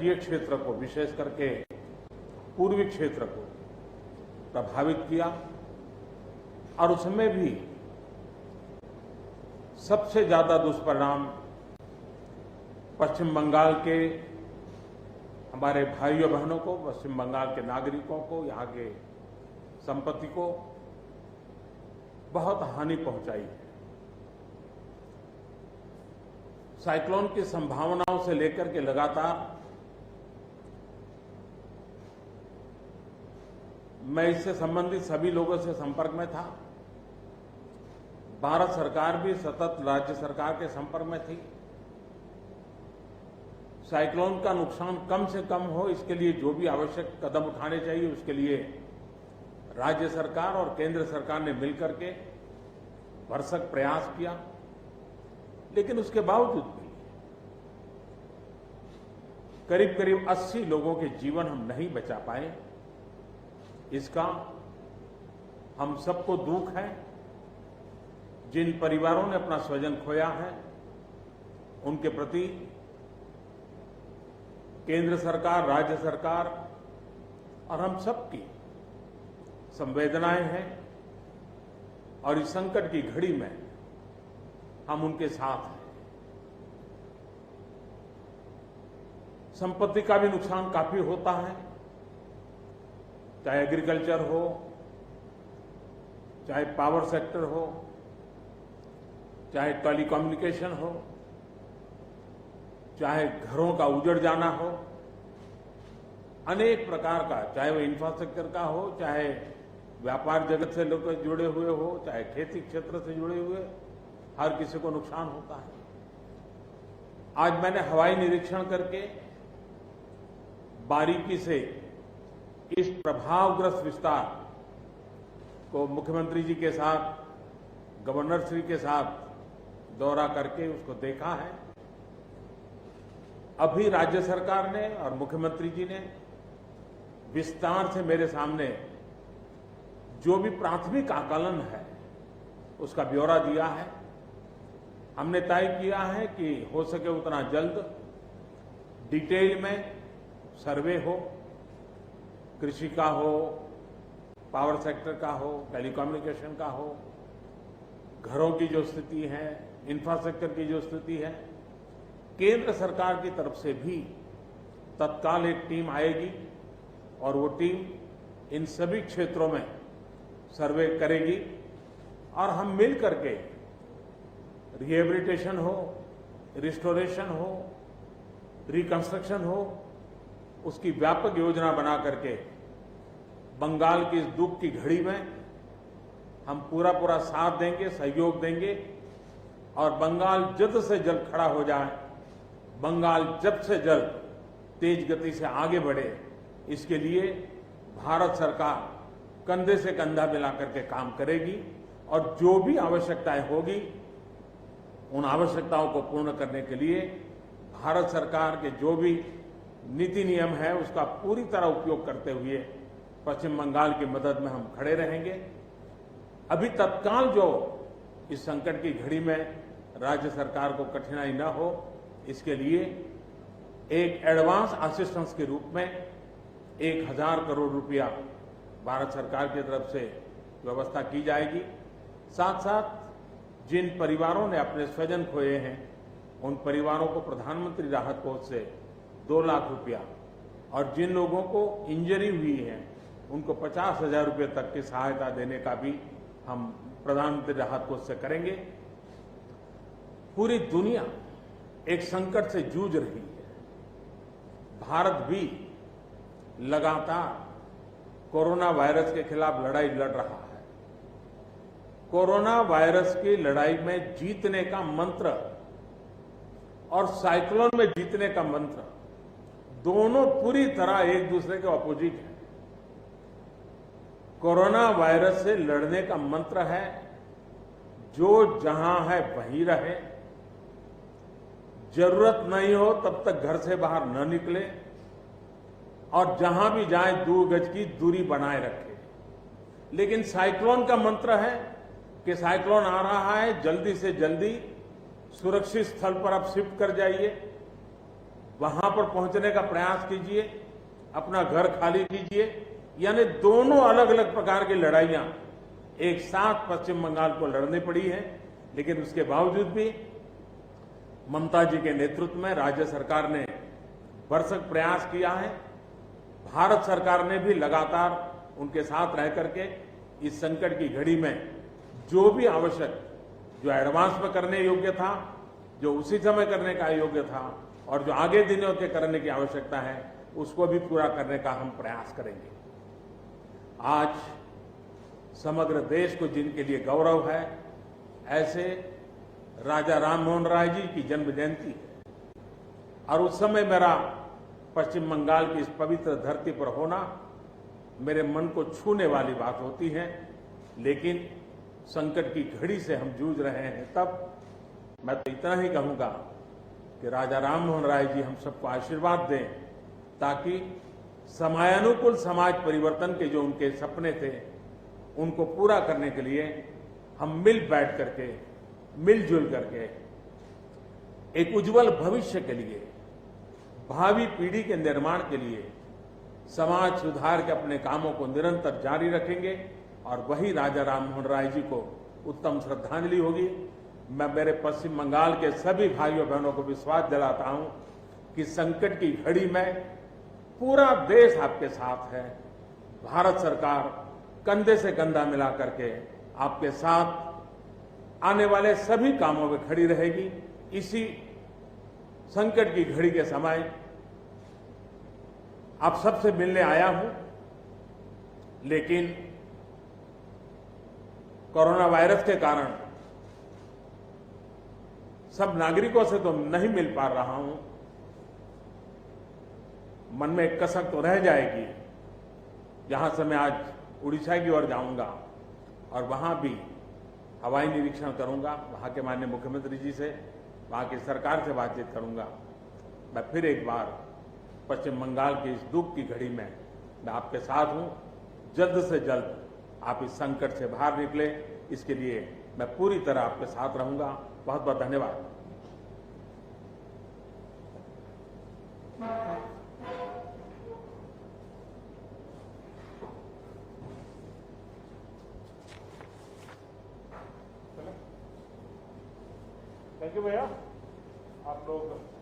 तटीय क्षेत्र को, विशेष करके पूर्वी क्षेत्र को प्रभावित किया और उसमें भी सबसे ज्यादा दुष्परिणाम पश्चिम बंगाल के हमारे भाइयों बहनों को, पश्चिम बंगाल के नागरिकों को, यहाँ के संपत्ति को बहुत हानि पहुंचाई है। साइक्लोन की संभावनाओं से लेकर के लगातार मैं इससे संबंधित सभी लोगों से संपर्क में था। भारत सरकार भी सतत राज्य सरकार के संपर्क में थी। साइक्लोन का नुकसान कम से कम हो, इसके लिए जो भी आवश्यक कदम उठाने चाहिए उसके लिए राज्य सरकार और केंद्र सरकार ने मिलकर के भरसक प्रयास किया। लेकिन उसके बावजूद भी करीब करीब 80 लोगों के जीवन हम नहीं बचा पाए। इसका हम सबको दुख है। जिन परिवारों ने अपना स्वजन खोया है उनके प्रति केंद्र सरकार, राज्य सरकार और हम सबकी संवेदनाएं हैं और इस संकट की घड़ी में हम उनके साथ हैं। संपत्ति का भी नुकसान काफी होता है, चाहे एग्रीकल्चर हो, चाहे पावर सेक्टर हो, चाहे टेलीकम्युनिकेशन हो, चाहे घरों का उजड़ जाना हो, अनेक प्रकार का, चाहे वो इंफ्रास्ट्रक्चर का हो, चाहे व्यापार जगत से लोग जुड़े हुए हो, चाहे खेती क्षेत्र से जुड़े हुए, हर किसी को नुकसान होता है। आज मैंने हवाई निरीक्षण करके बारीकी से इस प्रभावग्रस्त विस्तार को मुख्यमंत्री जी के साथ, गवर्नर श्री के साथ दौरा करके उसको देखा है। अभी राज्य सरकार ने और मुख्यमंत्री जी ने विस्तार से मेरे सामने जो भी प्राथमिक आकलन है उसका ब्यौरा दिया है। हमने तय किया है कि हो सके उतना जल्द डिटेल में सर्वे हो, कृषि का हो, पावर सेक्टर का हो, टेलीकम्युनिकेशन का हो, घरों की जो स्थिति है, इंफ्रास्ट्रक्चर की जो स्थिति है। केंद्र सरकार की तरफ से भी तत्काल एक टीम आएगी और वो टीम इन सभी क्षेत्रों में सर्वे करेगी और हम मिल करके रिहेबिलिटेशन हो, रिस्टोरेशन हो, रिकंस्ट्रक्शन हो, उसकी व्यापक योजना बना करके बंगाल की इस दुख की घड़ी में हम पूरा साथ देंगे, सहयोग देंगे और बंगाल जल्द से जल्द खड़ा हो जाए, बंगाल जल्द से जल्द तेज गति से आगे बढ़े, इसके लिए भारत सरकार कंधे से कंधा मिलाकर के काम करेगी और जो भी आवश्यकताएं होगी उन आवश्यकताओं को पूर्ण करने के लिए भारत सरकार के जो भी नीति नियम है उसका पूरी तरह उपयोग करते हुए पश्चिम बंगाल की मदद में हम खड़े रहेंगे। अभी तत्काल जो इस संकट की घड़ी में राज्य सरकार को कठिनाई न हो, इसके लिए एक एडवांस असिस्टेंस के रूप में 1000 करोड़ रुपया भारत सरकार की तरफ से व्यवस्था की जाएगी। साथ साथ जिन परिवारों ने अपने स्वजन खोए हैं उन परिवारों को प्रधानमंत्री राहत कोष से 2 लाख रुपया और जिन लोगों को इंजरी हुई है उनको 50,000 रुपये तक की सहायता देने का भी हम प्रधानमंत्री राहत कोष से करेंगे। पूरी दुनिया एक संकट से जूझ रही है। भारत भी लगातार कोरोना वायरस के खिलाफ लड़ाई लड़ रहा है। कोरोना वायरस की लड़ाई में जीतने का मंत्र और साइक्लोन में जीतने का मंत्र दोनों पूरी तरह एक दूसरे के ऑपोजिट है। कोरोना वायरस से लड़ने का मंत्र है जो जहां है वहीं रहे, जरूरत नहीं हो तब तक घर से बाहर न निकले और जहां भी जाए 2 गज की दूरी बनाए रखे। लेकिन साइक्लोन का मंत्र है कि साइक्लोन आ रहा है, जल्दी से जल्दी सुरक्षित स्थल पर आप शिफ्ट कर जाइए, वहां पर पहुंचने का प्रयास कीजिए, अपना घर खाली कीजिए। यानी दोनों अलग अलग प्रकार की लड़ाइयां एक साथ पश्चिम बंगाल को लड़नी पड़ी है, लेकिन उसके बावजूद भी ममता जी के नेतृत्व में राज्य सरकार ने भरसक प्रयास किया है। भारत सरकार ने भी लगातार उनके साथ रह करके इस संकट की घड़ी में जो भी आवश्यक, जो एडवांस में करने योग्य था, जो उसी समय करने का योग्य था और जो आगे दिनों के करने की आवश्यकता है, उसको भी पूरा करने का हम प्रयास करेंगे। आज समग्र देश को जिनके लिए गौरव है, ऐसे राजा राममोहन राय जी की जन्म जयंती है और उस समय मेरा पश्चिम बंगाल की इस पवित्र धरती पर होना मेरे मन को छूने वाली बात होती है। लेकिन संकट की घड़ी से हम जूझ रहे हैं, तब मैं तो इतना ही कहूंगा कि राजा राममोहन राय जी हम सबको आशीर्वाद दें, ताकि समयानुकूल समाज परिवर्तन के जो उनके सपने थे, उनको पूरा करने के लिए हम मिल बैठ करके, मिलजुल करके एक उज्जवल भविष्य के लिए, भावी पीढ़ी के निर्माण के लिए समाज सुधार के अपने कामों को निरंतर जारी रखेंगे और वही राजा राममोहन राय जी को उत्तम श्रद्धांजलि होगी। मैं मेरे पश्चिम बंगाल के सभी भाइयों बहनों को विश्वास दिलाता हूं कि संकट की घड़ी में पूरा देश आपके साथ है। भारत सरकार कंधे से कंधा मिला करके आपके साथ आने वाले सभी कामों में खड़ी रहेगी। इसी संकट की घड़ी के समय आप सबसे मिलने आया हूं, लेकिन कोरोना वायरस के कारण सब नागरिकों से तो नहीं मिल पा रहा हूं। मन में एक कसक तो रह जाएगी। यहां से मैं आज उड़ीसा की ओर जाऊंगा और वहां भी हवाई निरीक्षण करूंगा, वहां के माननीय मुख्यमंत्री जी से, वहां की सरकार से बातचीत करूंगा। मैं फिर एक बार पश्चिम बंगाल की इस दुख की घड़ी में मैं आपके साथ हूं। जल्द से जल्द आप इस संकट से बाहर निकले, इसके लिए मैं पूरी तरह आपके साथ रहूंगा। बहुत बहुत धन्यवाद। थैंक यू भैया। आप लोग